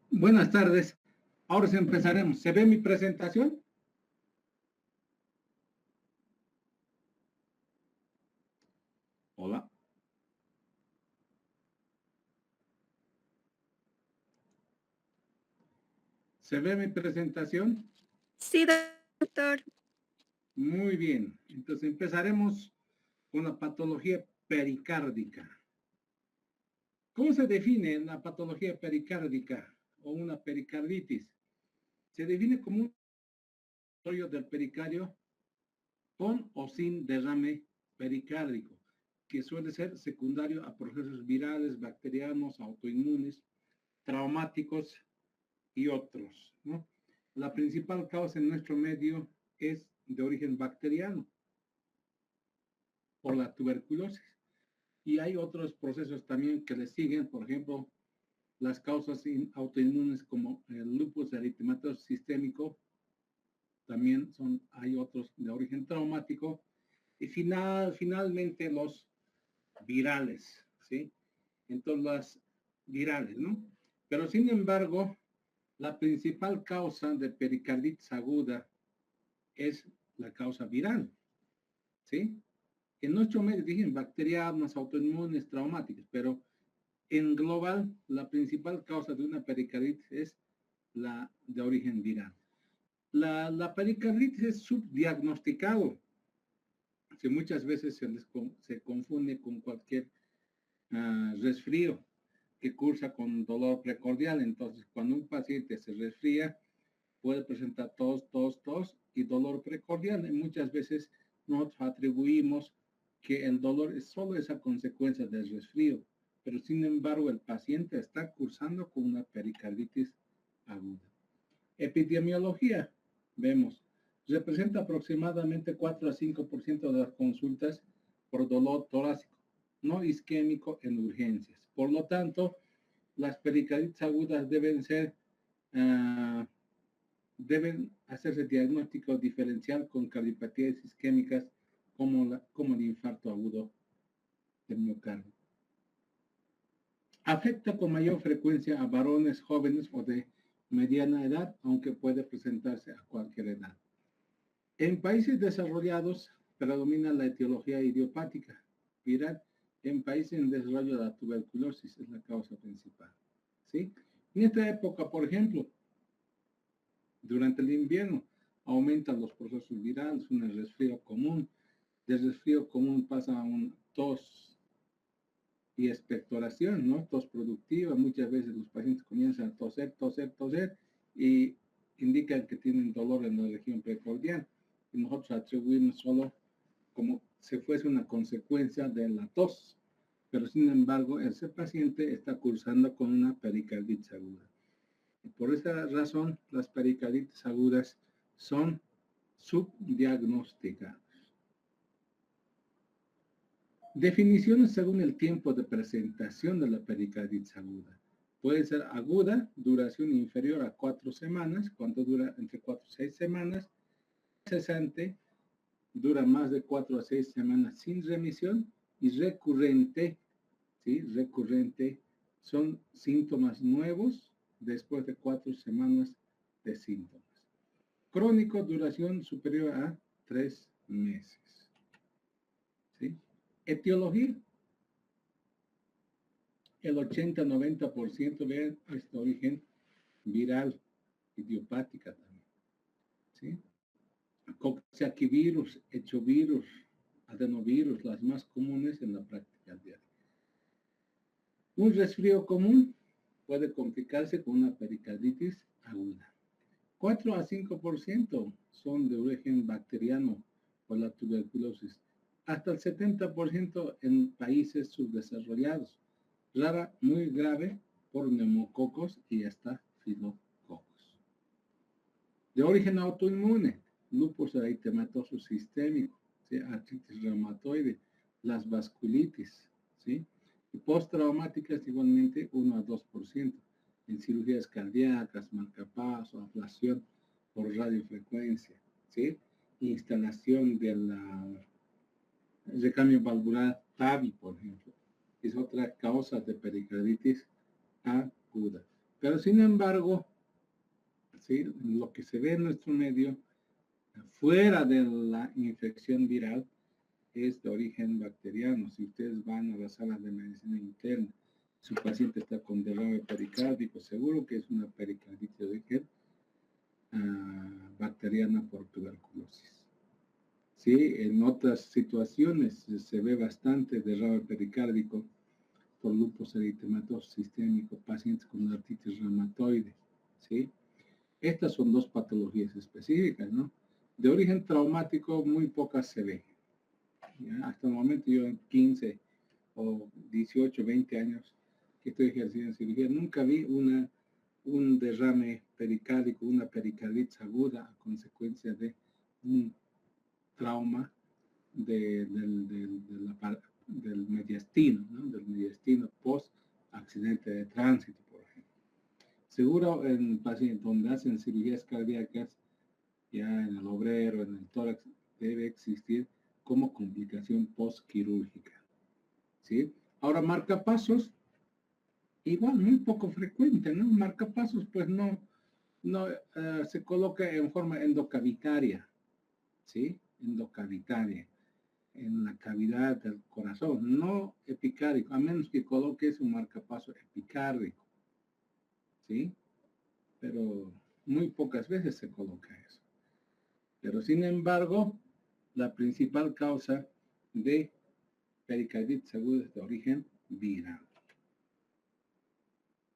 Buenas tardes. Ahora sí empezaremos. ¿Se ve mi presentación? Hola. ¿Se ve mi presentación? Sí, doctor. Muy bien. Entonces empezaremos con la patología pericárdica. ¿Cómo se define la patología pericárdica o una pericarditis? Se define como un desarrollo del pericardio con o sin derrame pericárdico, que suele ser secundario a procesos virales, bacterianos, autoinmunes, traumáticos y otros, ¿no? La principal causa en nuestro medio es de origen bacteriano por la tuberculosis. Y hay otros procesos también que le siguen, por ejemplo, las causas autoinmunes como el lupus eritematoso sistémico, también hay otros de origen traumático, y finalmente los virales, ¿sí? Entonces las virales, ¿no? Pero sin embargo, la principal causa de pericarditis aguda es la causa viral, ¿sí? En nuestro medio dicen bacterianas, autoinmunes, traumáticas, pero en global la principal causa de una pericarditis es la de origen viral. La pericarditis es subdiagnosticado, que muchas veces se confunde con cualquier resfrío que cursa con dolor precordial. Entonces, cuando un paciente se resfría, puede presentar tos y dolor precordial. Y muchas veces nosotros atribuimos que el dolor es solo esa consecuencia del resfrío, pero sin embargo el paciente está cursando con una pericarditis aguda. Epidemiología, vemos, representa aproximadamente 4 a 5% de las consultas por dolor torácico, no isquémico en urgencias. Por lo tanto, las pericarditis agudas deben hacerse diagnóstico diferencial con cardiopatías isquémicas como el infarto agudo del miocardio. Afecta con mayor frecuencia a varones jóvenes o de mediana edad, aunque puede presentarse a cualquier edad. En países desarrollados predomina la etiología idiopática viral. En países en desarrollo la tuberculosis es la causa principal, ¿sí? En esta época, por ejemplo, durante el invierno aumentan los procesos virales, un resfrío común. Del resfrío común pasa a un tos y expectoración, ¿no? Tos productiva. Muchas veces los pacientes comienzan a toser y indican que tienen dolor en la región precordial. Y nosotros atribuimos solo como si fuese una consecuencia de la tos. Pero sin embargo, ese paciente está cursando con una pericarditis aguda. Y por esa razón, las pericarditis agudas son subdiagnosticadas. Definiciones según el tiempo de presentación de la pericarditis aguda. Puede ser aguda, duración inferior a 4 semanas, cuánto dura entre 4 y 6 semanas. Cesante, dura más de 4 a 6 semanas sin remisión. Y recurrente, ¿sí? Recurrente son síntomas nuevos después de 4 semanas de síntomas. Crónico, duración superior a 3 meses. ¿Sí? Etiología. El 80-90% de este origen viral, idiopática también. ¿Sí? Coxsackievirus, hechovirus, adenovirus, las más comunes en la práctica diaria. Un resfrío común puede complicarse con una pericarditis aguda. 4 a 5% son de origen bacteriano por la tuberculosis, hasta el 70% en países subdesarrollados, rara, muy grave por neumococos y hasta filococos. De origen autoinmune, lupus eritematoso sistémico, ¿sí? Artritis reumatoide, las vasculitis, ¿sí? Y postraumáticas igualmente 1 a 2%. En cirugías cardíacas, marcapaso, ablación por radiofrecuencia, ¿sí? Instalación del recambio valvular TAVI, por ejemplo, es otra causa de pericarditis aguda. Pero sin embargo, ¿sí? Lo que se ve en nuestro medio, fuera de la infección viral, es de origen bacteriano. Si ustedes van a la sala de medicina interna, su paciente está con derrame pericárdico, seguro que es una pericarditis de origen bacteriana por tuberculosis. Sí, en otras situaciones se ve bastante derrame pericárdico por lupus eritematoso sistémico, pacientes con artritis reumatoide, ¿sí? Estas son dos patologías específicas, ¿no? De origen traumático, muy pocas se ven. ¿Ya? Hasta el momento yo en 15 o 18, 20 años que estoy ejerciendo en cirugía, nunca vi un derrame pericárdico, una pericarditis aguda a consecuencia de un trauma del mediastino, ¿no? Del mediastino post accidente de tránsito, por ejemplo. Seguro en pacientes donde hacen cirugías cardíacas, ya en el obrero, en el tórax, debe existir como complicación postquirúrgica, ¿sí? Ahora, marcapasos, igual, muy poco frecuente, ¿no? Marcapasos, pues no se coloca en forma endocavitaria, ¿sí? Endocavitaria, en la cavidad del corazón, no epicárdico, a menos que coloques un marcapaso epicárdico, ¿sí? Pero muy pocas veces se coloca eso. Pero sin embargo, la principal causa de pericarditis aguda es de origen viral.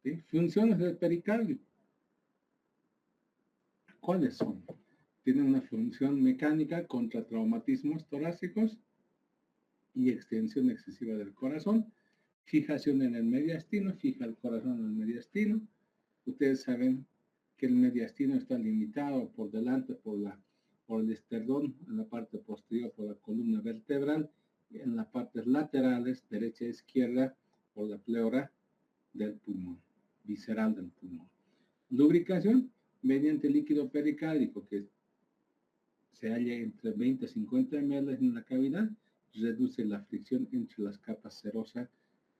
¿Sí? Funciones del pericardio. ¿Cuáles son? Tiene una función mecánica contra traumatismos torácicos y extensión excesiva del corazón, fijación en el mediastino, fija el corazón en el mediastino. Ustedes saben que el mediastino está limitado por delante por el esternón, en la parte posterior por la columna vertebral, y en las partes laterales, derecha e izquierda, por la pleura del pulmón, visceral del pulmón. Lubricación mediante líquido pericárdico que se halla entre 20 y 50 ml en la cavidad, reduce la fricción entre las capas serosa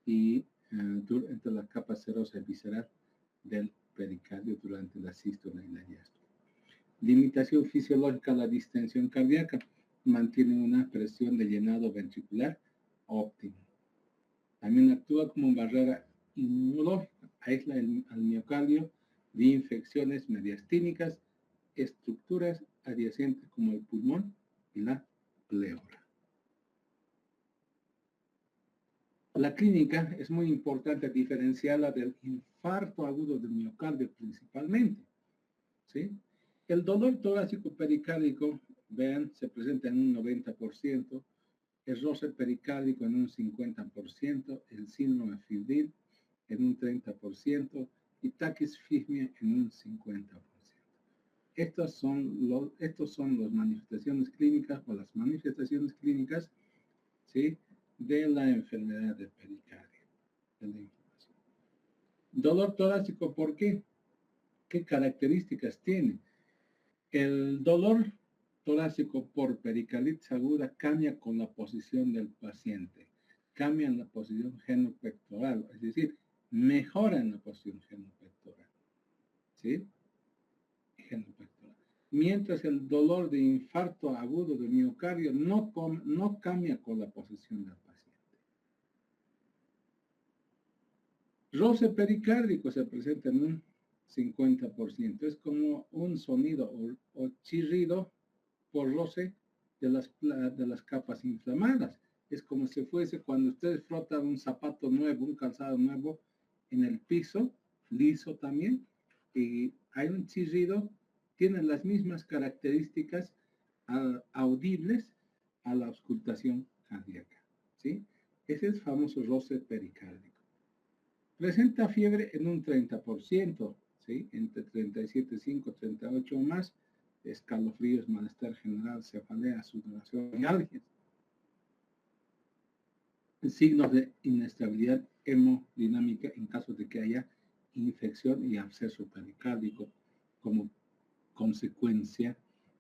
y entre la capa serosa y visceral del pericardio durante la sístole y la diástole. Limitación fisiológica a la distensión cardíaca, mantiene una presión de llenado ventricular óptima. También actúa como barrera inmunológica, aísla al miocardio de infecciones mediastínicas, estructuras adyacentes como el pulmón y la pleura. La clínica es muy importante diferenciarla del infarto agudo del miocardio principalmente, ¿sí? El dolor torácico pericárdico, vean, se presenta en un 90%, el roce pericárdico en un 50%, el síndrome fibril en un 30% y taquisfismia en un 50%. Estas son las manifestaciones clínicas o las manifestaciones clínicas, ¿sí?, de la enfermedad del pericardio, de la inflamación. Dolor torácico, ¿por qué? ¿Qué características tiene? El dolor torácico por pericarditis aguda cambia con la posición del paciente, cambia en la posición genopectoral, es decir, mejora en la posición genopectoral, ¿sí? Genopectoral. Mientras el dolor de infarto agudo de miocardio no cambia con la posición del paciente. Roce pericárdico se presenta en un 50%. Es como un sonido o chirrido por roce de las capas inflamadas. Es como si fuese cuando ustedes frotan un zapato nuevo, un calzado nuevo en el piso, liso también, y hay un chirrido, tienen las mismas características audibles a la auscultación cardíaca, ¿sí? Ese es el famoso roce pericárdico. Presenta fiebre en un 30%, ¿sí? Entre 37,5, 38 o más, escalofríos, malestar general, cefalea, sudoración y algias. Signos de inestabilidad hemodinámica en caso de que haya infección y absceso pericárdico como consecuencia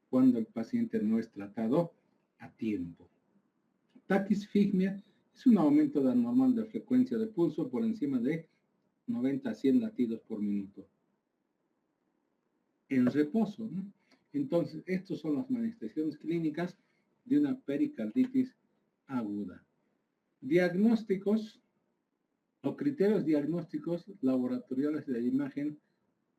cuando el paciente no es tratado a tiempo. Taquisfigmia es un aumento anormal de frecuencia de pulso por encima de 90 a 100 latidos por minuto en reposo, ¿no? Entonces, estas son las manifestaciones clínicas de una pericarditis aguda. Diagnósticos o criterios diagnósticos laboratoriales de imagen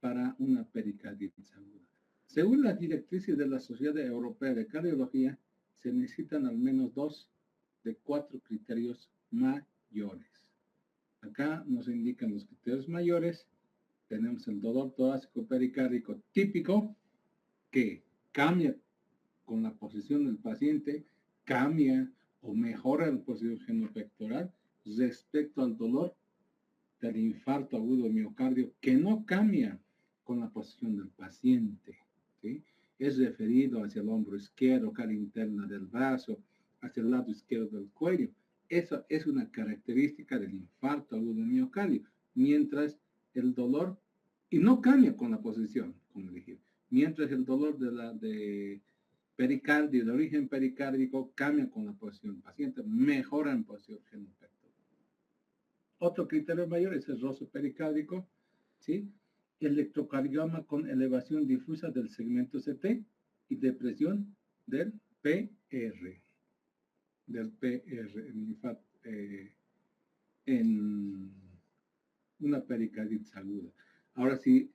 para una pericarditis aguda. Según las directrices de la Sociedad Europea de Cardiología, se necesitan al menos 2 de 4 criterios mayores. Acá nos indican los criterios mayores. Tenemos el dolor torácico pericárdico típico, que cambia con la posición del paciente, cambia o mejora la posición genopectoral respecto al dolor del infarto agudo de miocardio, que no cambia con la posición del paciente, ¿sí? Es referido hacia el hombro izquierdo, cara interna del brazo, hacia el lado izquierdo del cuello. Eso es una característica del infarto agudo de miocardio, mientras el dolor, y no cambia con la posición, como dije, mientras el dolor de pericardio, de origen pericárdico, cambia con la posición del paciente, mejora en posición genopectoral. Otro criterio mayor es el roce pericárdico, ¿sí? Electrocardiograma con elevación difusa del segmento CT y depresión del PR, en una pericarditis aguda. Ahora, si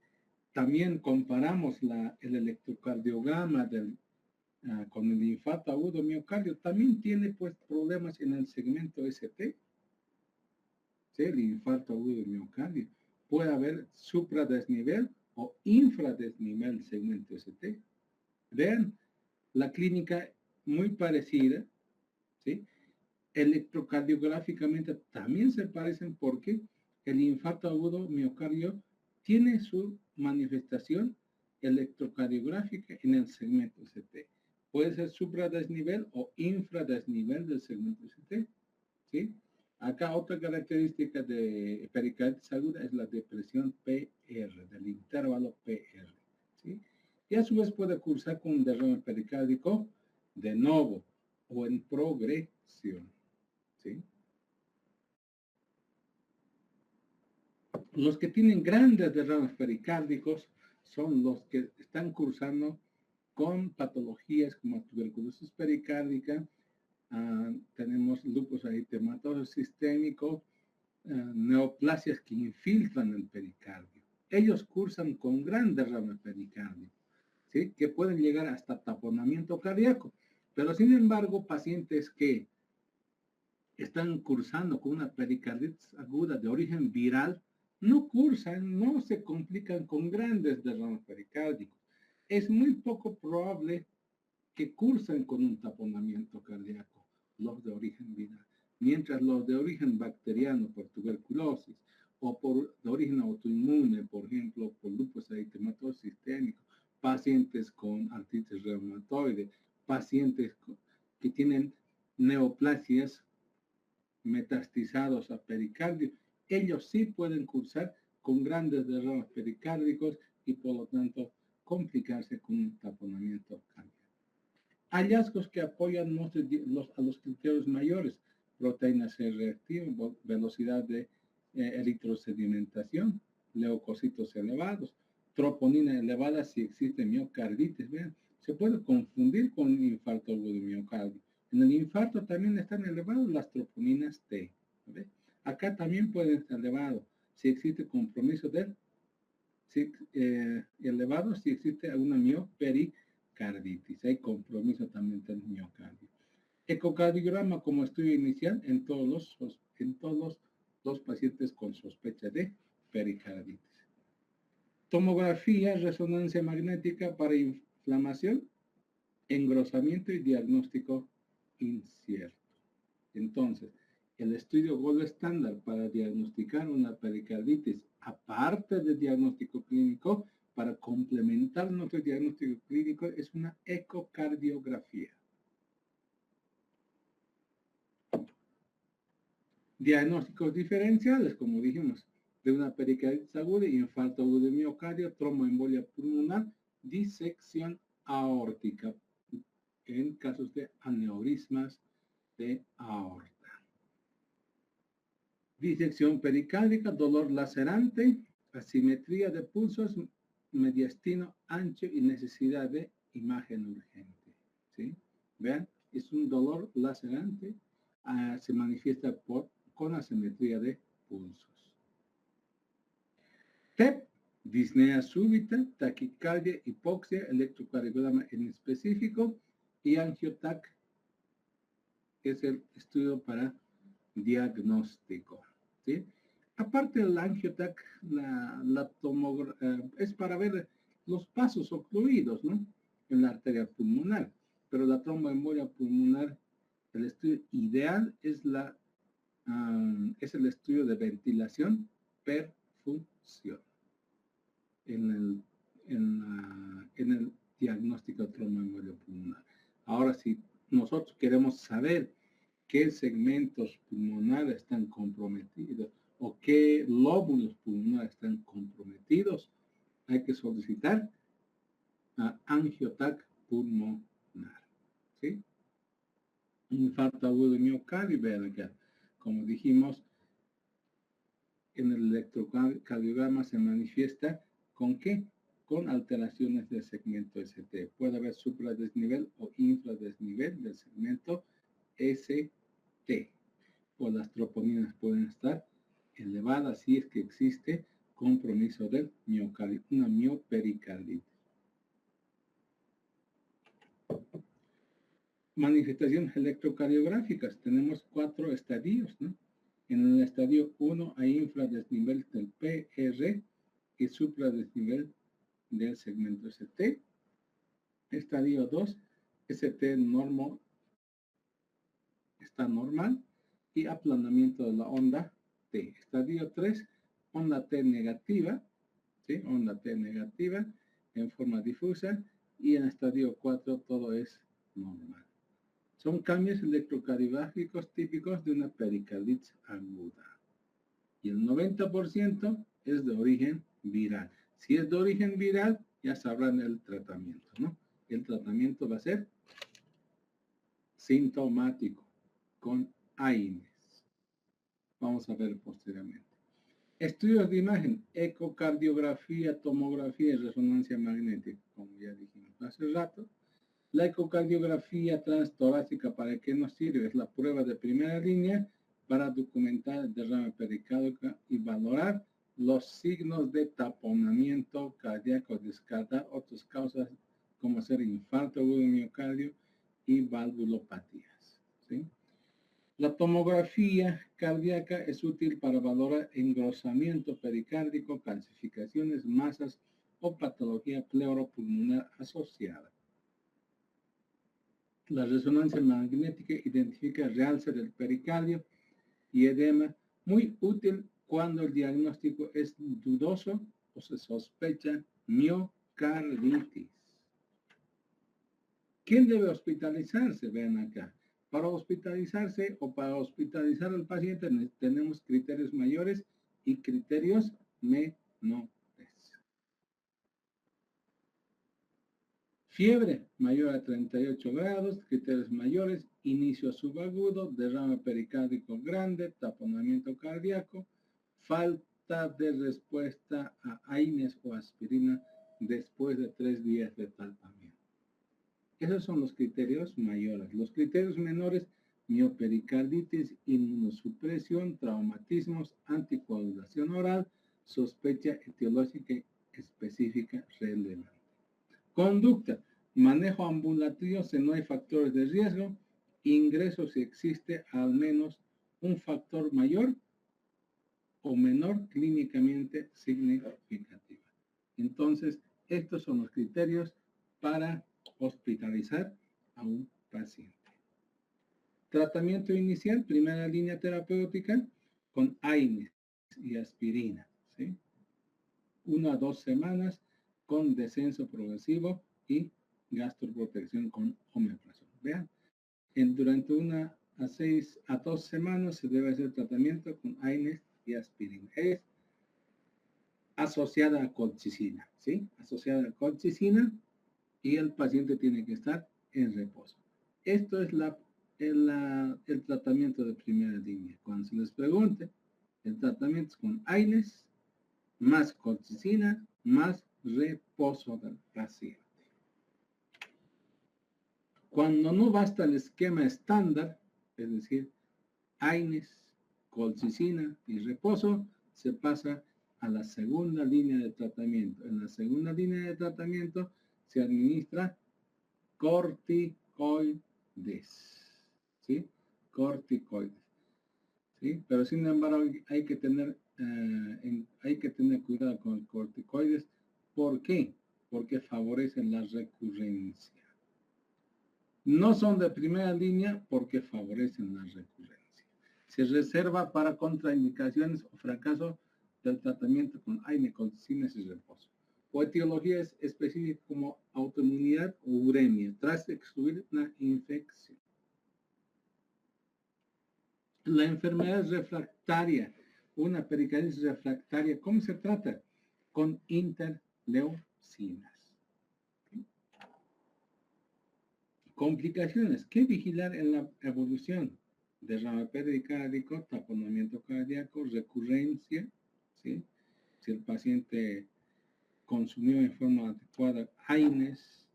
también comparamos el electrocardiograma con el infarto agudo miocardio, también tiene pues problemas en el segmento ST, ¿sí? El infarto agudo miocardio. Puede haber supradesnivel o infradesnivel segmento ST. Vean, la clínica muy parecida, ¿sí? Electrocardiográficamente también se parecen porque el infarto agudo miocardio tiene su manifestación electrocardiográfica en el segmento ST. Puede ser supradesnivel o infradesnivel del segmento ST, ¿sí? Acá otra característica de pericarditis aguda es la depresión PR, del intervalo PR, ¿sí? Y a su vez puede cursar con un derrame pericárdico de novo o en progresión, ¿sí? Los que tienen grandes derrames pericárdicos son los que están cursando con patologías como tuberculosis pericárdica, tenemos lupus eritematoso sistémico, neoplasias que infiltran el pericardio. Ellos cursan con gran derrame pericárdico, ¿sí? Que pueden llegar hasta taponamiento cardíaco. Pero sin embargo, pacientes que están cursando con una pericarditis aguda de origen viral, no cursan, no se complican con grandes derrames pericárdicos. Es muy poco probable que cursan con un taponamiento cardíaco, los de origen viral, mientras los de origen bacteriano por tuberculosis o de origen autoinmune, por ejemplo, por lupus eritematoso sistémico, pacientes con artritis reumatoide, pacientes que tienen neoplasias metastizados a pericardio, ellos sí pueden cursar con grandes derrames pericárdicos y por lo tanto complicarse con un taponamiento cardíaco. Hallazgos que apoyan a los criterios mayores: proteína C reactiva, velocidad de eritrosedimentación, leucocitos elevados, troponina elevada si existe miocarditis. Vean, se puede confundir con un infarto agudo de miocardio. En el infarto también están elevadas las troponinas T. ¿Ve? Acá también puede estar elevado si existe compromiso elevado si existe alguna miopericarditis. Hay compromiso también del miocardio. Ecocardiograma como estudio inicial en todos los pacientes con sospecha de pericarditis. Tomografía, resonancia magnética para inflamación, engrosamiento y diagnóstico incierto. Entonces, el estudio gold estándar para diagnosticar una pericarditis, aparte del diagnóstico clínico, para complementar nuestro diagnóstico clínico, es una ecocardiografía. Diagnósticos diferenciales, como dijimos, de una pericarditis aguda, infarto agudo de miocardio, tromboembolia pulmonar, disección aórtica, en casos de aneurismas de aorta. Disección pericárdica, dolor lacerante, asimetría de pulsos, mediastino ancho y necesidad de imagen urgente. ¿Sí? Vean, es un dolor lacerante, se manifiesta con asimetría de pulsos. TEP, disnea súbita, taquicardia, hipoxia, electrocardiograma en específico y angiotac es el estudio para diagnóstico. ¿Sí? Aparte del angiotac, la tomografía es para ver los pasos ocluidos, ¿no? En la arteria pulmonar, pero la tromboembolia pulmonar, el estudio ideal es el estudio de ventilación perfusión en el diagnóstico de tromboembolia pulmonar. Ahora, si nosotros queremos saber qué segmentos pulmonares están comprometidos o qué lóbulos pulmonares están comprometidos, hay que solicitar a angiotac pulmonar. ¿Sí? Un infarto agudo de miocardio, vean acá, como dijimos, en el electrocardiograma se manifiesta ¿con qué? Con alteraciones del segmento ST. Puede haber supradesnivel o infradesnivel del segmento ST. O las troponinas pueden estar elevadas si es que existe compromiso del miocardio, una miopericarditis. Manifestaciones electrocardiográficas. Tenemos 4 estadios, ¿no? En el estadio 1 hay infradesnivel del PR y supradesnivel del segmento ST. Estadio 2, ST está normal y aplanamiento de la onda T. Estadio 3, onda T negativa, ¿sí? Onda T negativa en forma difusa y en estadio 4 todo es normal. Son cambios electrocardiográficos típicos de una pericarditis aguda. Y el 90% es de origen viral. Si es de origen viral, ya sabrán el tratamiento, ¿no? El tratamiento va a ser sintomático, con AINES. Vamos a ver posteriormente. Estudios de imagen, ecocardiografía, tomografía y resonancia magnética, como ya dijimos hace rato. La ecocardiografía transtorácica, ¿para qué nos sirve? Es la prueba de primera línea para documentar el derrame pericárdico y valorar los signos de taponamiento cardíaco, descartar otras causas como ser infarto agudo de miocardio y valvulopatías. ¿Sí? La tomografía cardíaca es útil para valorar engrosamiento pericárdico, calcificaciones, masas o patología pleuropulmonar asociada. La resonancia magnética identifica realce del pericardio y edema, muy útil cuando el diagnóstico es dudoso o se sospecha miocarditis. ¿Quién debe hospitalizarse? Vean acá. Para hospitalizarse o para hospitalizar al paciente tenemos criterios mayores y criterios menores. Fiebre mayor a 38 grados, criterios mayores, inicio subagudo, derrame pericárdico grande, taponamiento cardíaco, falta de respuesta a AINES o aspirina después de 3 días de tratamiento. Esos son los criterios mayores. Los criterios menores, miopericarditis, inmunosupresión, traumatismos, anticoagulación oral, sospecha etiológica específica relevante. Conducta, manejo ambulatorio si no hay factores de riesgo, ingreso si existe al menos un factor mayor o menor clínicamente significativo. Entonces, estos son los criterios para hospitalizar a un paciente. Tratamiento inicial, primera línea terapéutica con AINES y aspirina, ¿sí? 1 a 2 semanas con descenso progresivo y gastroprotección con omeprazol. Vean, durante 1 a 6 a 2 semanas se debe hacer tratamiento con AINES y aspirina. Es asociada a colchicina, ¿sí? Asociada a colchicina y el paciente tiene que estar en reposo. Esto es el tratamiento de primera línea. Cuando se les pregunte, El tratamiento es con AINES, más colchicina, más reposo del paciente. Cuando no basta el esquema estándar, es decir, AINES, colchicina y reposo, se pasa a la segunda línea de tratamiento. En la segunda línea de tratamiento se administra corticoides, ¿sí? Corticoides, ¿sí? Pero sin embargo hay que tener cuidado con corticoides. ¿Por qué? Porque favorecen la recurrencia. No son de primera línea porque favorecen la recurrencia. Se reserva para contraindicaciones o fracaso del tratamiento con AINE, colchicina y reposo. O etiología específica como autoinmunidad o uremia, tras excluir una infección. La enfermedad es refractaria, una pericarditis refractaria. ¿Cómo se trata? Con interleucinas. Complicaciones. ¿Qué vigilar en la evolución? Derrame pericárdico, taponamiento cardíaco, recurrencia, ¿sí? Si el paciente consumió en forma adecuada AINES,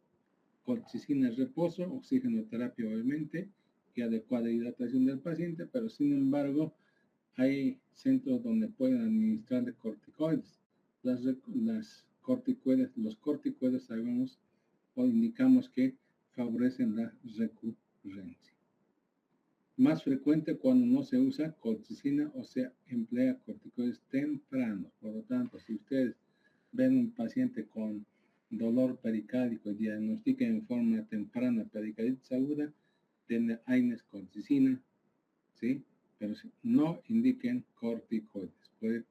colchicina, reposo, oxigenoterapia obviamente, y adecuada hidratación del paciente, pero sin embargo hay centros donde pueden administrar de corticoides. Los corticoides sabemos o indicamos que favorecen la recurrencia. Más frecuente cuando no se usa colchicina o se emplea corticoides temprano. Por lo tanto, si ustedes ven un paciente con dolor pericárdico y diagnostican en forma temprana pericarditis aguda, denle AINES, colchicina, ¿sí? Pero no indiquen corticoides.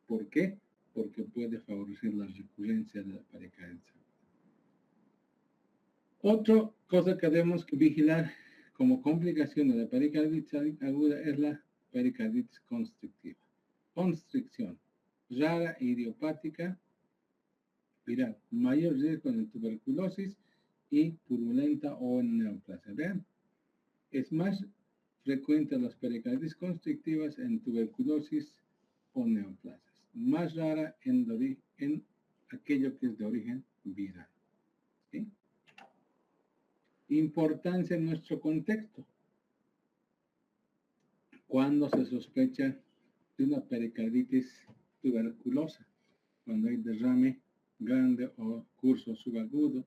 ¿Por qué? Porque puede favorecer la recurrencia de la pericarditis. Otra cosa que debemos vigilar como complicación de la pericarditis aguda es la pericarditis constrictiva. Constricción rara e idiopática viral, mayor riesgo en tuberculosis y purulenta o en neoplasia. Vean, es más frecuente las pericarditis constrictivas en tuberculosis o neoplasias, más rara en aquello que es de origen viral. ¿Sí? Importancia en nuestro contexto. Cuando se sospecha de una pericarditis tuberculosa, cuando hay derrame grande o curso subagudo,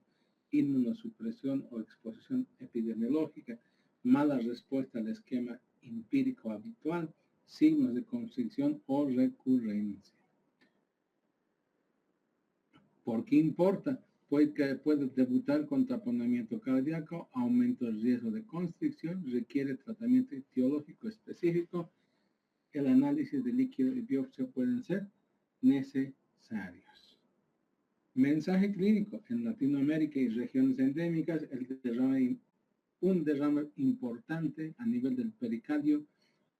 inmunosupresión o exposición epidemiológica, mala respuesta al esquema empírico habitual, signos de constricción o recurrencia. ¿Por qué importa? Puede debutar con taponamiento cardíaco, aumento del riesgo de constricción, requiere tratamiento etiológico específico, el análisis de líquido y biopsia pueden ser necesarios. Mensaje clínico. En Latinoamérica y regiones endémicas, un derrame importante a nivel del pericardio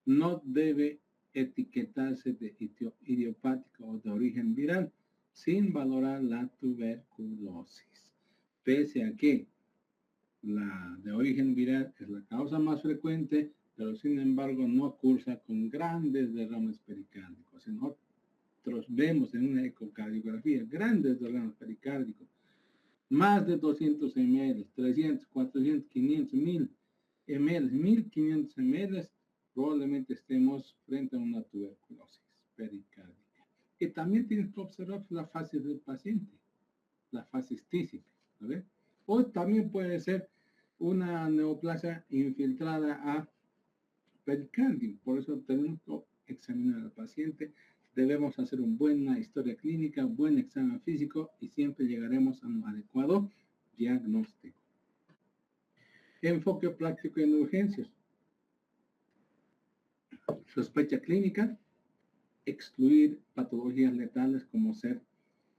no debe etiquetarse de idiopático o de origen viral, sin valorar la tuberculosis, pese a que la de origen viral es la causa más frecuente, pero sin embargo no cursa con grandes derrames pericárdicos. Nosotros vemos en una ecocardiografía grandes derrames pericárdicos, más de 200 ml, 300, 400, 500, 1000 ml, 1500 ml, probablemente estemos frente a una tuberculosis pericárdica. Y también tienes que observar la fase del paciente, la fase tísica, ¿vale? O también puede ser una neoplasia infiltrada a pericardio. Por eso tenemos que examinar al paciente. Debemos hacer una buena historia clínica, un buen examen físico y siempre llegaremos a un adecuado diagnóstico. Enfoque práctico en urgencias. Sospecha clínica. Excluir patologías letales como ser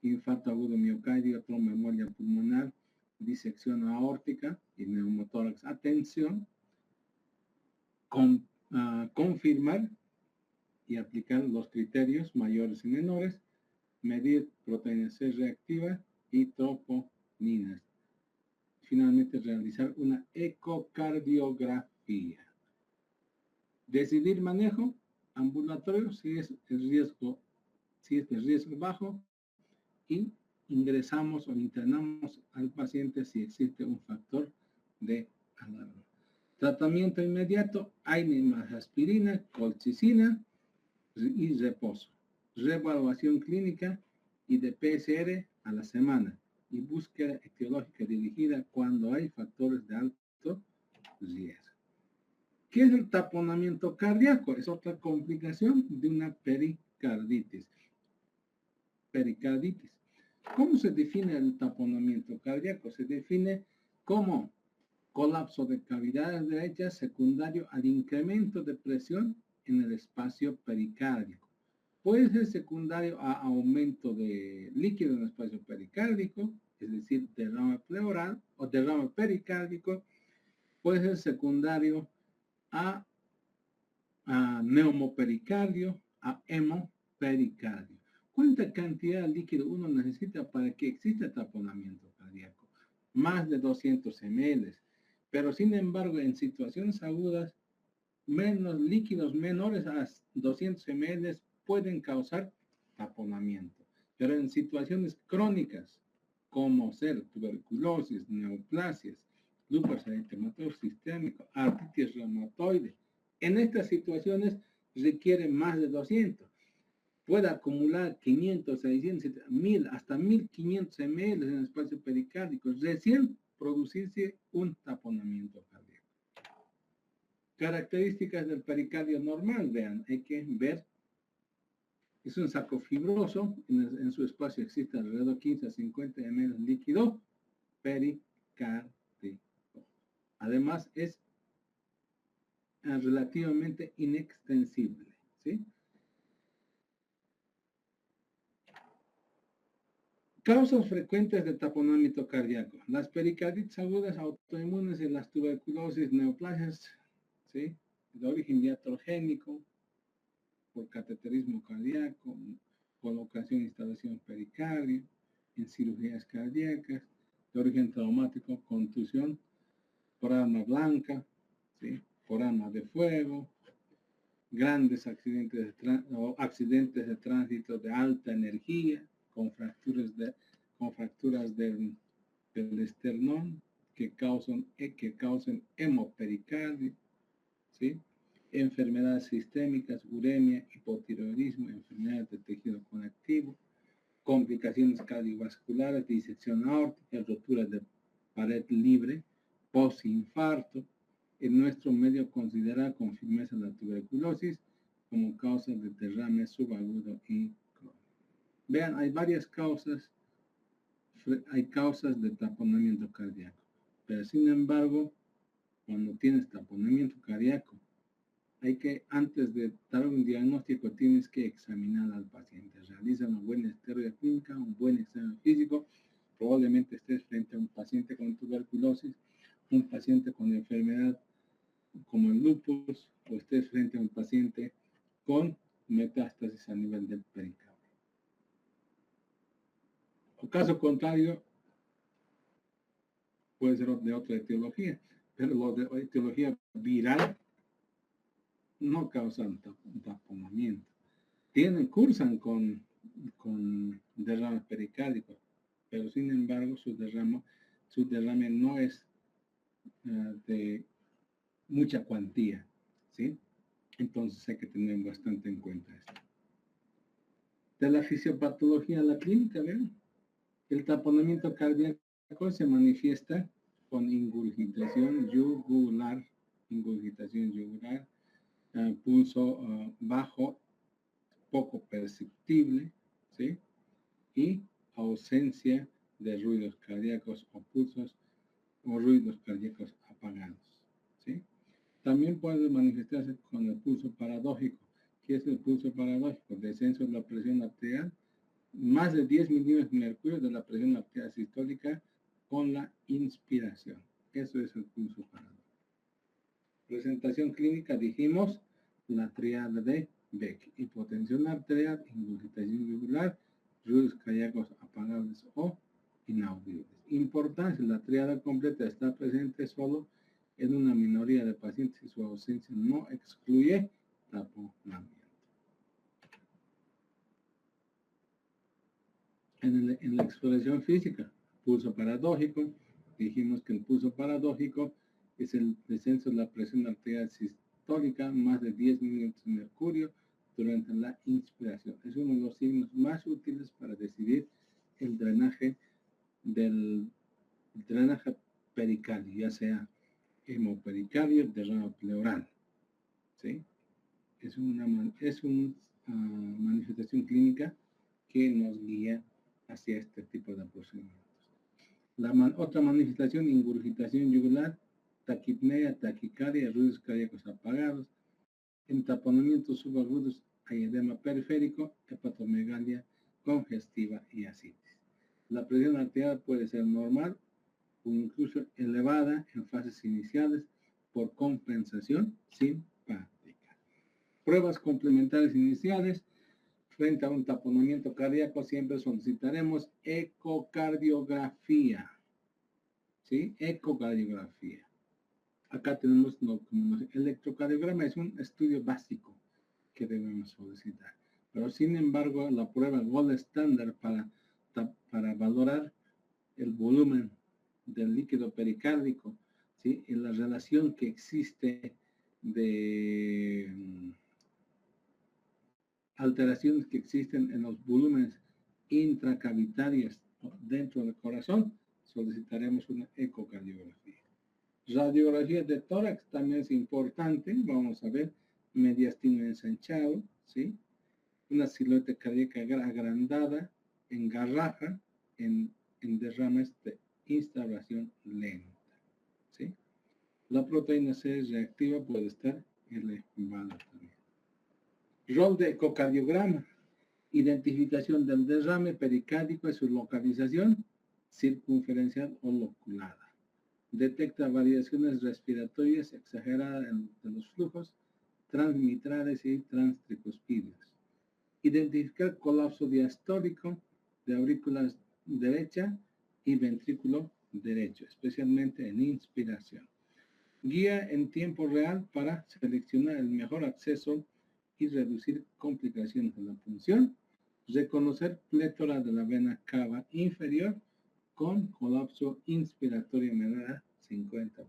infarto agudo miocardio, tromboembolia pulmonar, disección aórtica y neumotórax. Atención, confirmar y aplicar los criterios mayores y menores, medir proteína C reactiva y troponinas. Finalmente, realizar una ecocardiografía. Decidir manejo. ambulatorio si es de riesgo bajo, y ingresamos o internamos al paciente si existe un factor de alarma. Tratamiento inmediato, hay más aspirina, colchicina y reposo. Reevaluación clínica y de PCR a la semana. Y búsqueda etiológica dirigida cuando hay factores de alto riesgo. ¿Qué es el taponamiento cardíaco? Es otra complicación de una pericarditis. ¿Cómo se define el taponamiento cardíaco? Se define como colapso de cavidades derechas secundario al incremento de presión en el espacio pericárdico. Puede ser secundario a aumento de líquido en el espacio pericárdico, es decir, derrame pleural o derrame pericárdico. Puede ser secundario a neumopericardio, a hemopericardio. ¿Cuánta cantidad de líquido uno necesita para que exista taponamiento cardíaco? Más de 200 ml. Pero sin embargo, en situaciones agudas, menos líquidos menores a 200 ml pueden causar taponamiento. Pero en situaciones crónicas, como ser tuberculosis, neoplasias, lupus eritematoso sistémico, artritis reumatoide, en estas situaciones requiere más de 200. Puede acumular 500, 600, 1000, hasta 1500 ml en el espacio pericárdico, recién producirse un taponamiento cardíaco. Características del pericardio normal, vean, hay que ver, es un saco fibroso, en su espacio existe alrededor de 15 a 50 ml de líquido pericárdico. Además, es relativamente inextensible, ¿sí? Causas frecuentes de taponamiento cardíaco. Las pericarditis agudas autoinmunes y las tuberculosis, neoplasias, ¿sí? De origen iatrogénico, por cateterismo cardíaco, colocación e instalación pericardio, en cirugías cardíacas, de origen traumático, contusión, por arma blanca, ¿sí? Por arma de fuego, grandes accidentes de tránsito de alta energía, con fracturas del esternón que causan hemopericardio, ¿sí? Enfermedades sistémicas, uremia, hipotiroidismo, enfermedades de tejido conectivo, complicaciones cardiovasculares, disección aórtica, rotura de pared libre, postinfarto. En nuestro medio considera con firmeza la tuberculosis como causa de derrame subagudo y crónico. Vean, hay varias causas, hay causas de taponamiento cardíaco, pero sin embargo, cuando tienes taponamiento cardíaco, hay que, antes de dar un diagnóstico, tienes que examinar al paciente. Realiza una buena historia clínica, un buen examen físico. Probablemente estés frente a un paciente con tuberculosis, un paciente con enfermedad como el lupus, o estés frente a un paciente con metástasis a nivel del pericardio. O caso contrario, puede ser de otra etiología, pero lo de etiología viral no causan taponamiento. Cursan con derrames pericárdicos, pero sin embargo su derrame no es de mucha cuantía, ¿sí? Entonces hay que tener bastante en cuenta esto. De la fisiopatología a la clínica, ¿ven? El taponamiento cardíaco se manifiesta con ingurgitación yugular, pulso bajo, poco perceptible, ¿sí? Y ausencia de ruidos cardíacos o pulsos o ruidos cardíacos apagados, ¿sí? También puede manifestarse con el pulso paradójico. ¿Qué es el pulso paradójico? Descenso de la presión arterial, más de 10 milímetros de mercurio de la presión arterial sistólica con la inspiración. Eso es el pulso paradójico. Presentación clínica, dijimos, la triada de Beck: hipotensión arterial, ingurgitación yugular, ruidos cardíacos apagables o inaudibles. Importancia: la triada completa está presente solo en una minoría de pacientes y su ausencia no excluye taponamiento. en la exploración física. Pulso paradójico, dijimos que el pulso paradójico es el descenso de la presión arterial sistólica más de 10 milímetros de mercurio durante la inspiración. Es uno de los signos más útiles para decidir el drenaje del drenaje pericardio, ya sea hemopericardio, derrame pleural. ¿Sí? Es una manifestación clínica que nos guía hacia este tipo de procedimientos. Otra manifestación, ingurgitación yugular, taquipnea, taquicardia, ruidos cardíacos apagados, entaponamientos subagudos, hay edema periférico, hepatomegalia congestiva y ascitis. La presión arterial puede ser normal o incluso elevada en fases iniciales por compensación simpática. Pruebas complementarias iniciales. Frente a un taponamiento cardíaco siempre solicitaremos ecocardiografía. ¿Sí? Ecocardiografía. Acá tenemos el electrocardiograma, es un estudio básico que debemos solicitar. Pero sin embargo, la prueba gold estándar para valorar el volumen del líquido pericárdico, ¿sí? En la relación que existe de alteraciones que existen en los volúmenes intracavitarios dentro del corazón, solicitaremos una ecocardiografía. Radiografía de tórax también es importante. Vamos a ver mediastino ensanchado, ¿sí? Una silueta cardíaca agrandada en garrafa, en derrames de instauración lenta, ¿sí? La proteína C reactiva puede estar elevada también. Rol de ecocardiograma. Identificación del derrame pericárdico y su localización circunferencial o loculada. Detecta variaciones respiratorias exageradas de los flujos transmitrales y transtricuspídeos. Identificar colapso diastólico de aurículas derecha y ventrículo derecho, especialmente en inspiración. Guía en tiempo real para seleccionar el mejor acceso y reducir complicaciones de la punción. Reconocer plétora de la vena cava inferior con colapso inspiratorio menor a 50%.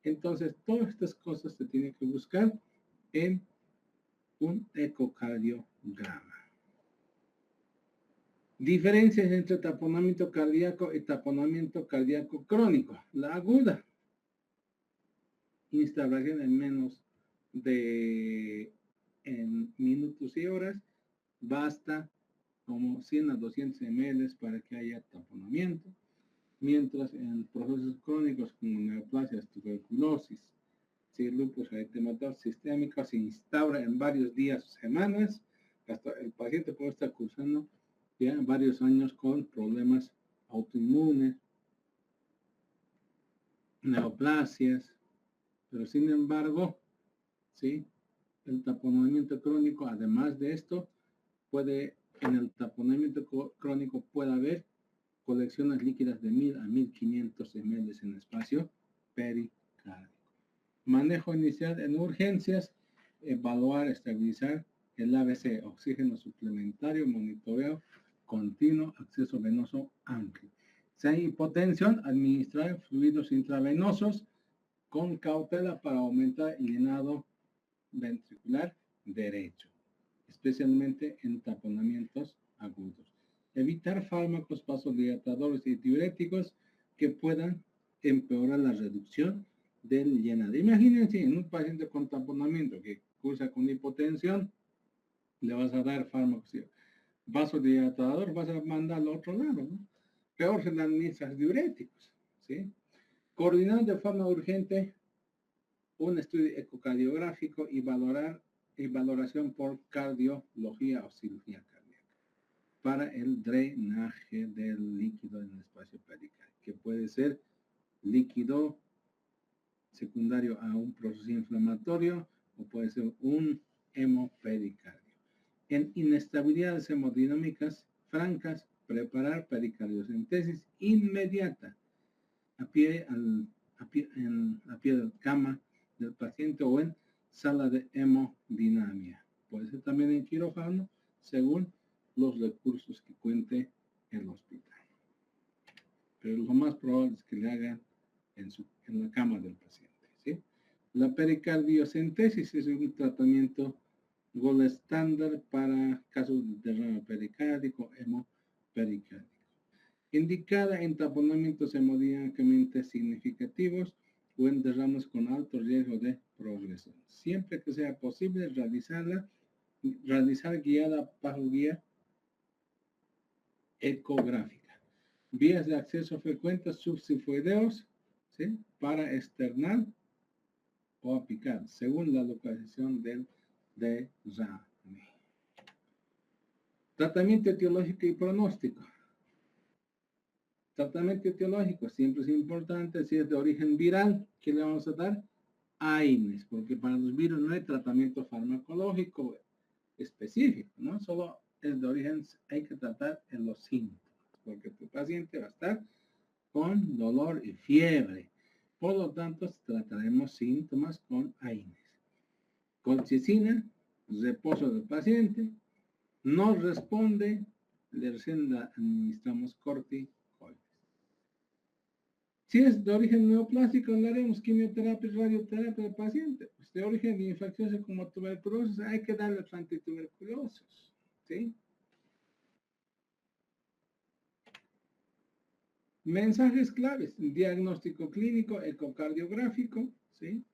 Entonces, todas estas cosas se tienen que buscar en un ecocardiograma. Diferencias entre taponamiento cardíaco y taponamiento cardíaco crónico. La aguda, instauración en menos de minutos y horas, basta como 100 a 200 ml para que haya taponamiento, mientras en procesos crónicos como neoplasias, tuberculosis, lupus eritematoso sistémico se instaura en varios días o semanas, hasta el paciente puede estar cursando ya varios años con problemas autoinmunes, neoplasias, pero sin embargo, ¿sí? El taponamiento crónico, además de esto, en el taponamiento crónico puede haber colecciones líquidas de 1000 a 1500 ml en espacio pericárdico. Manejo inicial en urgencias, evaluar, estabilizar el ABC, oxígeno suplementario, monitoreo continuo, acceso venoso amplio. Si hay hipotensión, administrar fluidos intravenosos con cautela para aumentar el llenado ventricular derecho, especialmente en taponamientos agudos. Evitar fármacos vasodilatadores y diuréticos que puedan empeorar la reducción del llenado. Imagínense en un paciente con taponamiento que cursa con hipotensión, le vas a dar fármacos vasodilatador, vas a mandar al otro lado, ¿no? Peor se le administran diuréticos, ¿sí? Coordinar de forma urgente un estudio ecocardiográfico y valoración por cardiología o cirugía cardíaca para el drenaje del líquido en el espacio pericárdico, que puede ser líquido secundario a un proceso inflamatorio o puede ser un hemopericardio. En inestabilidades hemodinámicas francas, preparar pericardiocentesis inmediata a pie de cama del paciente o en sala de hemodinamia. Puede ser también en quirófano, según los recursos que cuente el hospital. Pero lo más probable es que le hagan en la cama del paciente, ¿sí? La pericardiocentesis es un tratamiento gold estándar para casos de derrame pericárdico, hemopericárdico. Indicada en taponamientos hemodinámicamente significativos o en derrames con alto riesgo de progresión. Siempre que sea posible realizar guiada bajo guía ecográfica. Vías de acceso frecuentes subsifoideos, ¿sí? Para external o apical, según la localización del derrame. Tratamiento etiológico y pronóstico. Tratamiento etiológico siempre es importante. Si es de origen viral, ¿qué le vamos a dar? AINES, porque para los virus no hay tratamiento farmacológico específico, ¿no? Solo es de origen, hay que tratar en los síntomas, porque tu paciente va a estar con dolor y fiebre. Por lo tanto, trataremos síntomas con AINES. Colchicina, reposo del paciente, no responde, le recién administramos corticoides. Si es de origen neoplásico, le haremos quimioterapia y radioterapia al paciente. Pues de origen infeccioso como tuberculosis, hay que darle antituberculosos, ¿sí? Mensajes claves: diagnóstico clínico, ecocardiográfico, ¿sí?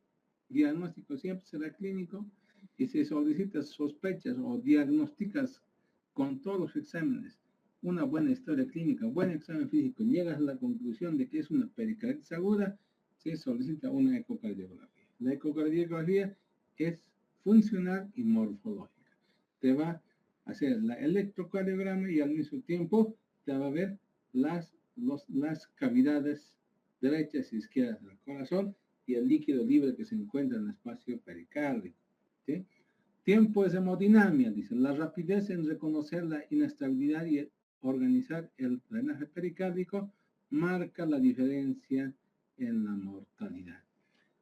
Diagnóstico siempre será clínico, y si solicitas sospechas o diagnosticas con todos los exámenes una buena historia clínica, buen examen físico, llegas a la conclusión de que es una pericarditis aguda, se solicita una ecocardiografía. La ecocardiografía es funcional y morfológica. Te va a hacer la electrocardiograma y al mismo tiempo te va a ver las cavidades derechas y izquierdas del corazón y el líquido libre que se encuentra en el espacio pericárdico, ¿sí? Tiempo es hemodinamia, dice, la rapidez en reconocer la inestabilidad y organizar el drenaje pericárdico marca la diferencia en la mortalidad.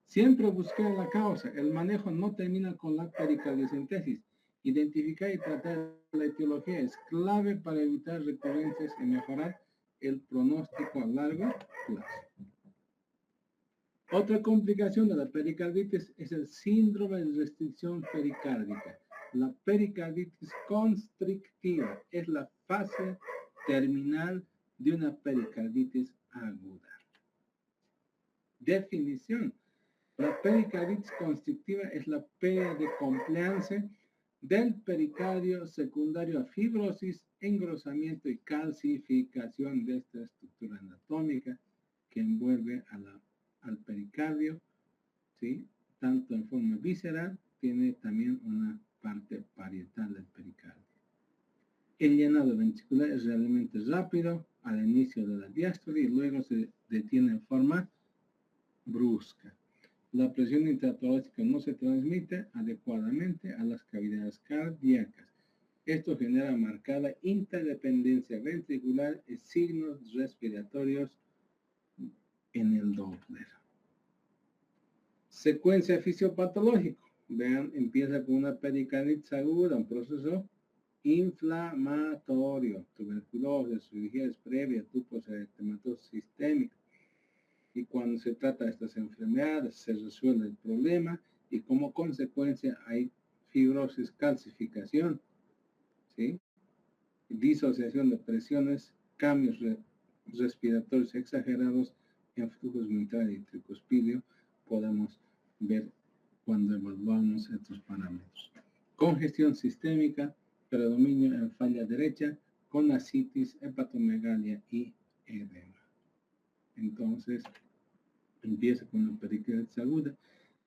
Siempre buscar la causa. El manejo no termina con la pericardiocentesis. Identificar y tratar la etiología es clave para evitar recurrencias y mejorar el pronóstico a largo plazo. Otra complicación de la pericarditis es el síndrome de restricción pericárdica. La pericarditis constrictiva es la fase terminal de una pericarditis aguda. Definición: la pericarditis constrictiva es la pérdida de compliance del pericardio secundario a fibrosis, engrosamiento y calcificación de esta estructura anatómica que envuelve al pericardio, ¿sí? Tanto en forma visceral, tiene también una parte parietal del pericardio. El llenado ventricular es realmente rápido al inicio de la diástole y luego se detiene en forma brusca. La presión intratorácica no se transmite adecuadamente a las cavidades cardíacas. Esto genera marcada interdependencia ventricular y signos respiratorios en el Doppler. Secuencia fisiopatológica. Vean, empieza con una pericarditis aguda, un proceso inflamatorio, tuberculosis, cirugías previas, tubos eritematosos sistémicos. Y cuando se trata de estas enfermedades, se resuelve el problema y como consecuencia hay fibrosis, calcificación, ¿sí? Disociación de presiones, cambios respiratorios exagerados en flujos mitral y tricuspidio. Podemos ver cuando evaluamos estos parámetros. Congestión sistémica, predominio en falla derecha, con ascitis, hepatomegalia y edema. Entonces, empieza con la pericarditis aguda,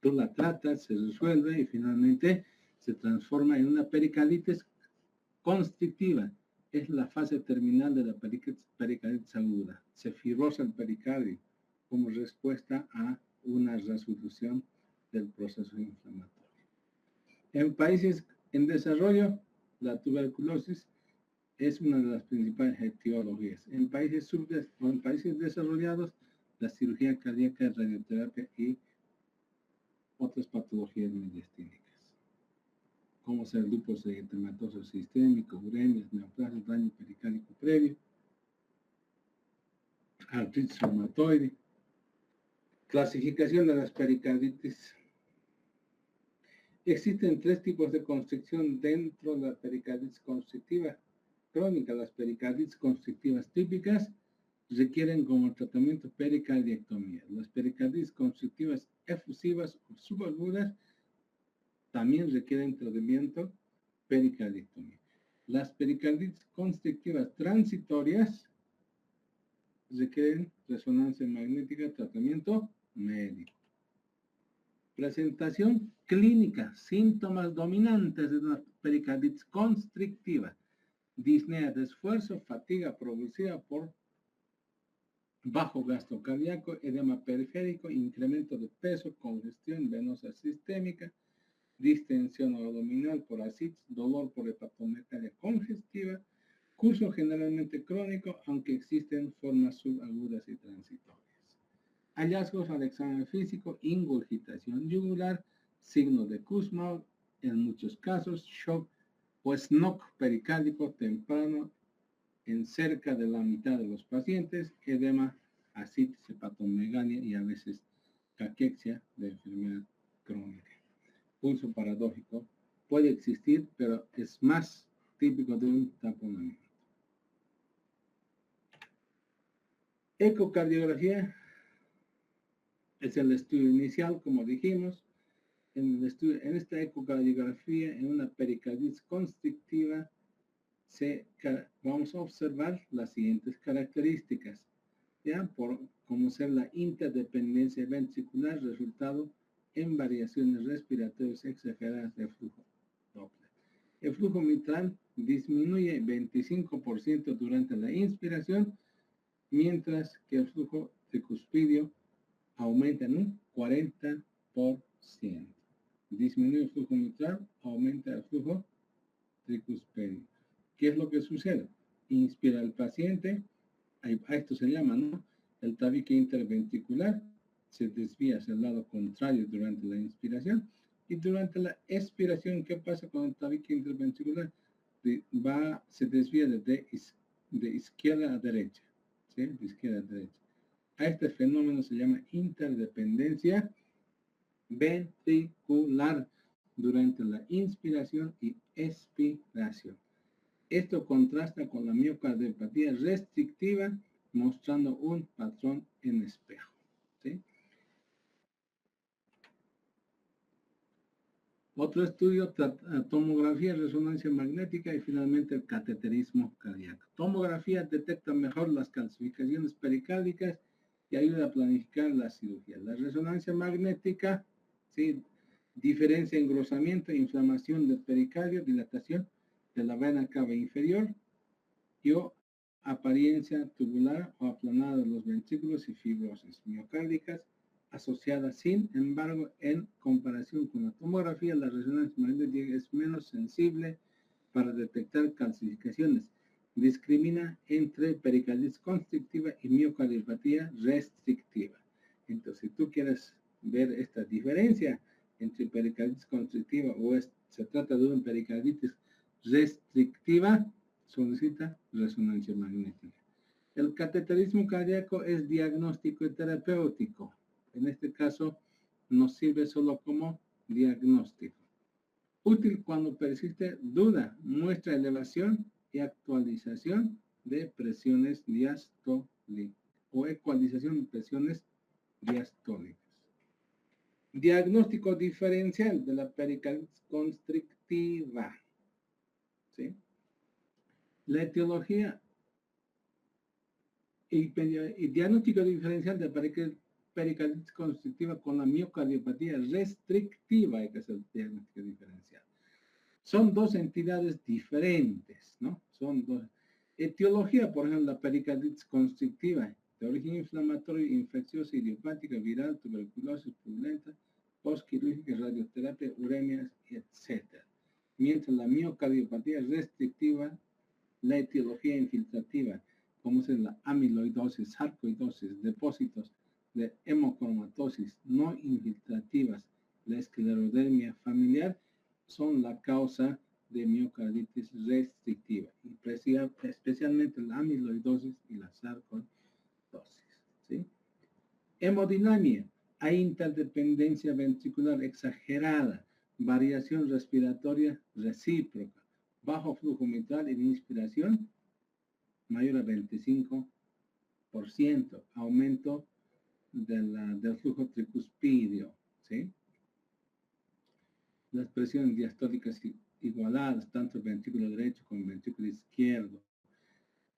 tú la tratas, se resuelve y finalmente se transforma en una pericarditis constrictiva. Es la fase terminal de la pericarditis aguda. Se fibrosa el pericardio como respuesta a una resolución del proceso inflamatorio. En países en desarrollo, la tuberculosis es una de las principales etiologías. En países desarrollados, la cirugía cardíaca, radioterapia y otras patologías mediastínicas, como ser lupus eritematoso sistémico, uremias, neoplasias, daño pericárdico previo, artritis reumatoide. Clasificación de las pericarditis. Existen tres tipos de constricción dentro de la pericarditis constrictiva crónica. Las pericarditis constrictivas típicas requieren como tratamiento pericardiectomía. Las pericarditis constrictivas efusivas o subagudas también requieren tratamiento pericardiectomía. Las pericarditis constrictivas transitorias requieren resonancia magnética, tratamiento médico. Presentación clínica, síntomas dominantes de una pericarditis constrictiva: disnea de esfuerzo, fatiga producida por bajo gasto cardíaco, edema periférico, incremento de peso, congestión venosa sistémica, distensión abdominal por ascitis, dolor por hepatomegalia congestiva, curso generalmente crónico, aunque existen formas subagudas y transitorias. Hallazgos al examen físico: ingurgitación yugular, signo de Kussmaul, en muchos casos shock o SNOC pericárdico temprano en cerca de la mitad de los pacientes, edema, ascitis, hepatomegalia y a veces caquexia de enfermedad crónica. Pulso paradójico puede existir, pero es más típico de un taponamiento. Ecocardiografía es el estudio inicial, como dijimos. En esta ecocardiografía, en una pericarditis constrictiva, vamos a observar las siguientes características, como ser la interdependencia ventricular, resultado en variaciones respiratorias exageradas de flujo Doppler. El flujo mitral disminuye 25% durante la inspiración, mientras que el flujo tricuspidio aumenta en un 40%. Disminuye el flujo mitral, aumenta el flujo tricuspidio. ¿Qué es lo que sucede? Inspira el paciente, a esto se llama, ¿no?, el tabique interventricular, se desvía hacia el lado contrario durante la inspiración, y durante la expiración, ¿qué pasa con el tabique interventricular? Se desvía de izquierda a derecha, ¿sí? De izquierda a derecha. A este fenómeno se llama interdependencia ventricular durante la inspiración y expiración. Esto contrasta con la miocardiopatía restrictiva, mostrando un patrón en espejo, ¿sí? Otro estudio, tomografía, resonancia magnética y finalmente el cateterismo cardíaco. Tomografía detecta mejor las calcificaciones pericárdicas y ayuda a planificar la cirugía. La resonancia magnética, ¿sí?, diferencia engrosamiento, inflamación del pericardio, dilatación de la vena cava inferior y apariencia tubular o aplanada de los ventrículos y fibrosis miocárdicas asociadas. Sin embargo, en comparación con la tomografía, la resonancia magnética es menos sensible para detectar calcificaciones. Discrimina entre pericarditis constrictiva y miocardiopatía restrictiva. Entonces, si tú quieres ver esta diferencia entre pericarditis constrictiva o se trata de una pericarditis restrictiva, solicita resonancia magnética. El cateterismo cardíaco es diagnóstico y terapéutico. En este caso, nos sirve solo como diagnóstico. Útil cuando persiste duda, muestra elevación y actualización de presiones diastólicas o ecualización de presiones diastólicas. Diagnóstico diferencial de la pericarditis constrictiva, ¿sí? La etiología y diagnóstico diferencial de pericarditis constrictiva con la miocardiopatía restrictiva, hay que hacer el diagnóstico diferencial. Son dos entidades diferentes, ¿no? Son dos. Etiología, por ejemplo, la pericarditis constrictiva, de origen inflamatorio, infecciosa, idiopática, viral, tuberculosis purulenta, postquirúrgica, radioterapia, uremias, etc. Mientras la miocardiopatía restrictiva, la etiología infiltrativa, como es la amiloidosis, sarcoidosis, depósitos de hemocromatosis no infiltrativas, la esclerodermia familiar, son la causa de miocarditis restrictiva, y especialmente la amiloidosis y la sarcoidosis. ¿sí? Hemodinamia. Hay interdependencia ventricular exagerada, variación respiratoria recíproca, bajo flujo mitral en inspiración, mayor a 25%, aumento del flujo tricuspidio, ¿sí? Las presiones diastólicas igualadas, tanto el ventrículo derecho como el ventrículo izquierdo.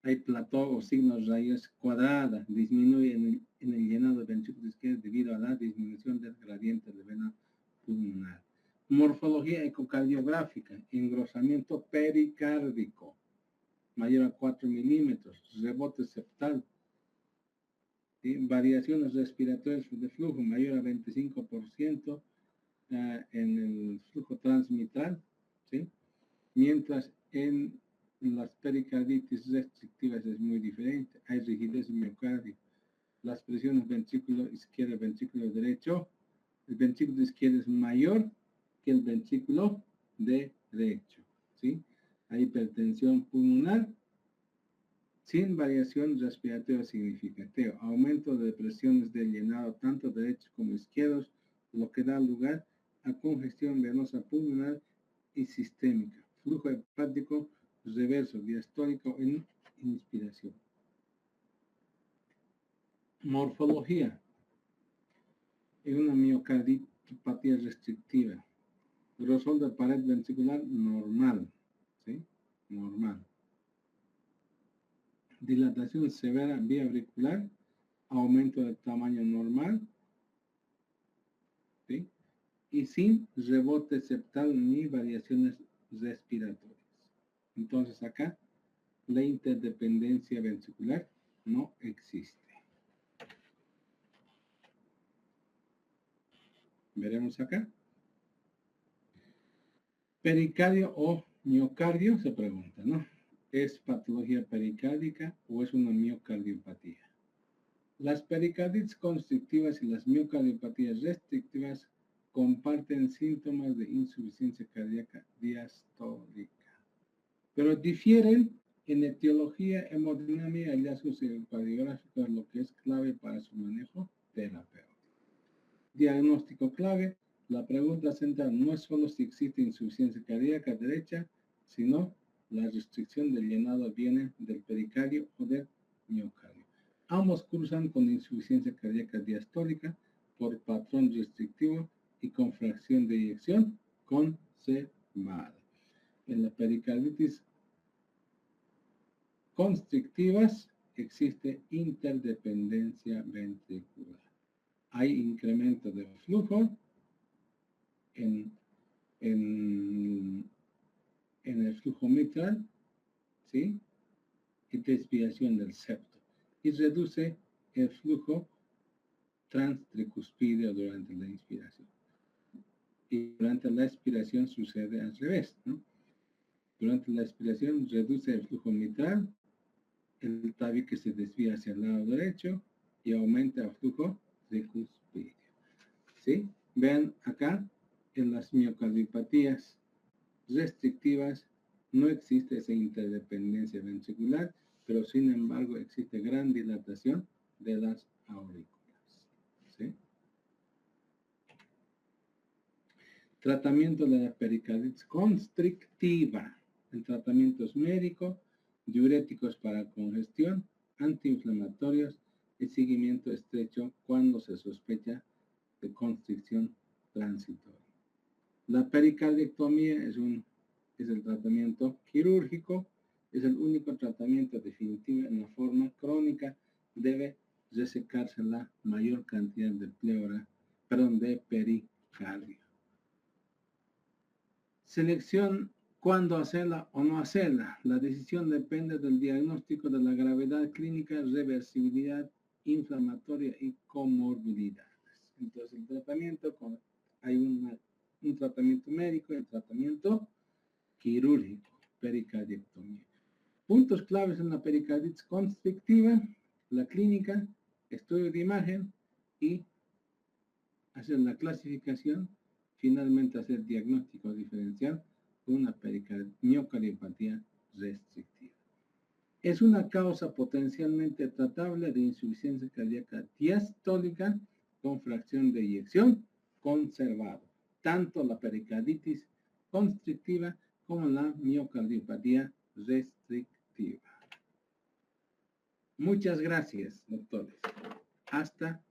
Hay plató o signos raíz cuadrada, disminuye en el llenado del ventrículo izquierdo debido a la disminución del gradiente de vena pulmonar. Morfología ecocardiográfica, engrosamiento pericárdico, mayor a 4 milímetros, rebote septal, ¿sí? Variaciones respiratorias de flujo, mayor a 25% en el flujo transmitral, ¿sí? Mientras en las pericarditis restrictivas es muy diferente. Hay rigidez miocardio. Las presiones ventrículo izquierdo, ventrículo derecho. El ventrículo izquierdo es mayor que el ventrículo derecho, ¿sí? Hay hipertensión pulmonar sin variación respiratoria significativa. Aumento de presiones del llenado tanto derechos como izquierdos, lo que da lugar a congestión venosa pulmonar y sistémica. Flujo hepático reverso, diastólico en inspiración. Morfología. En una miocardipatía restrictiva. Grosor de pared ventricular normal, ¿sí? Normal. Dilatación severa vía auricular, aumento del tamaño normal, ¿sí? Y sin rebote septal ni variaciones respiratorias. Entonces acá la interdependencia ventricular no existe. Veremos acá. Pericardio o miocardio, se pregunta, ¿no? ¿Es patología pericárdica o es una miocardiopatía? Las pericarditis constrictivas y las miocardiopatías restrictivas comparten síntomas de insuficiencia cardíaca diastólica, pero difieren en etiología, hemodinámica y hallazgos cardiográficos, lo que es clave para su manejo terapéutico. Diagnóstico clave. La pregunta central no es solo si existe insuficiencia cardíaca derecha, sino la restricción del llenado viene del pericardio o del miocardio. Ambos cursan con insuficiencia cardíaca diastólica por patrón restrictivo y con fracción de eyección conservada. En la pericarditis constrictivas existe interdependencia ventricular. Hay incremento de flujo en el flujo mitral, ¿sí? Y desviación del septo. Y reduce el flujo transtricuspideo durante la inspiración. Y durante la expiración sucede al revés, ¿no? Durante la expiración reduce el flujo mitral, el tabique se desvía hacia el lado derecho y aumenta el flujo tricuspideo. ¿Sí? Vean acá, en las miocardiopatías restrictivas no existe esa interdependencia ventricular, pero sin embargo existe gran dilatación de las aurículas. ¿Sí? Tratamiento de la pericarditis constrictiva. El tratamiento es médico, diuréticos para congestión, antiinflamatorios y seguimiento estrecho cuando se sospecha de constricción transitoria. La pericardiectomía es el tratamiento quirúrgico, es el único tratamiento definitivo en la forma crónica, debe resecarse la mayor cantidad de pleura, de pericardio. Selección, cuándo hacerla o no hacerla. La decisión depende del diagnóstico de la gravedad clínica, reversibilidad inflamatoria y comorbilidades. Entonces, el tratamiento, hay un tratamiento médico y el tratamiento quirúrgico, pericardiectomía. Puntos claves en la pericarditis constrictiva, la clínica, estudio de imagen y hacer la clasificación, finalmente hacer diagnóstico diferencial con una miocardiopatía restrictiva. Es una causa potencialmente tratable de insuficiencia cardíaca diastólica con fracción de eyección conservado, tanto la pericarditis constrictiva como la miocardiopatía restrictiva. Muchas gracias, doctores. Hasta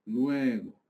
luego.